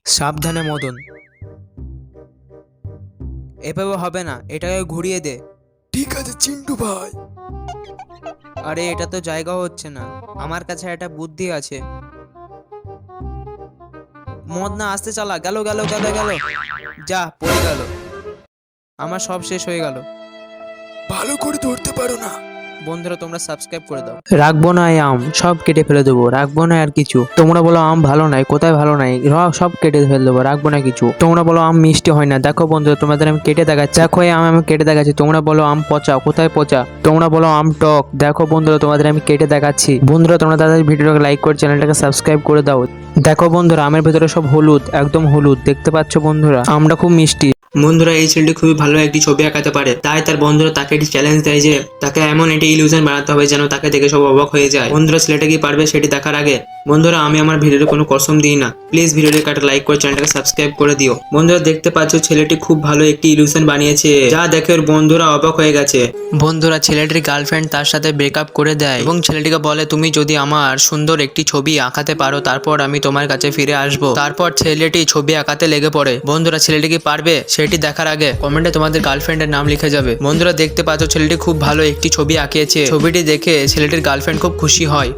সাবধানে মদন, এভাবে হবে না, এটাকে ঘুরিয়ে দে। ঠিক আছে চিন্টু ভাই। আরে এটা তো জায়গা হচ্ছে না, আমার কাছে একটা বুদ্ধি আছে। মদ না আসতে চালা, গেল গেল গেল গেল, যা পড়ে গেল, আমার সব শেষ হয়ে গেল। ভালো করে ধরতে পারো না। বন্ধুরা তোমরা সাবস্ক্রাইব করে দাও। রাখবো না এই আম, সব কেটে ফেলে দেবো, রাখবো না আর কিছু। তোমরা বলো আম ভালো নাই, কোথায় ভালো নাই, সব কেটে ফেলে দেবো, রাখবো না কিছু। তোমরা বলো আম মিষ্টি হয় না, দেখো বন্ধুরা তোমাদের আমি কেটে দেখাচ্ছি, দেখো এই আম আমি কেটে দেখাচ্ছি। তোমরা বলো আম পচা, কোথায় পচা। তোমরা বলো আম টক, দেখো বন্ধুরা তোমাদের আমি কেটে দেখাচ্ছি। বন্ধুরা তোমরা তাদের ভিডিওটাকে লাইক করে চ্যানেলটাকে সাবস্ক্রাইব করে দাও। দেখো বন্ধুরা আমের ভেতরে সব হলুদ, একদম হলুদ, দেখতে পাচ্ছ বন্ধুরা, আমটা খুব মিষ্টি। বন্ধুরা এই ছেলেটি খুবই ভালো একটি ছবি আঁকাতে পারে, তাই তার বন্ধুরা তাকে একটি চ্যালেঞ্জ দেয় যে তাকে এমন একটি ইলিউশন বানাতে হবে যেন তাকে দেখে সব অবাক হয়ে যায়। বন্ধুরা ছেলেটা কি পারবে সেটি দেখার আগে বন্ধুরা আমি আমার ভিডিওতে কোনো কসম দিই না, প্লিজ ভিডিওটিকে একটা লাইক করে চ্যানেলটাকে সাবস্ক্রাইব করে দিও। বন্ধুরা দেখতে পাচ্ছ ছেলেটি খুব ভালো একটি ইলিউশন বানিয়েছে, যা দেখে ওর বন্ধুরা অবাক হয়ে গেছে। বন্ধুরা ছেলেটির গার্লফ্রেন্ড তার সাথে ব্রেকআপ করে দেয় এবং ছেলেটিকে বলে তুমি যদি আমার সুন্দর একটি ছবি আঁকাতে পারো তারপর আমি তোমার কাছে ফিরে আসবো। তারপর ছেলেটি ছবি আঁকাতে লেগে পড়ে। বন্ধুরা ছেলেটি কি পারবে সেটি দেখার আগে কমেন্টে তোমাদের গার্লফ্রেন্ডের নাম লিখে যাবে। বন্ধুরা দেখতে পাচ্ছ ছেলেটি খুব ভালো একটি ছবি আঁকিয়েছে, ছবিটি দেখে ছেলেটির গার্লফ্রেন্ড খুব খুশি হয়।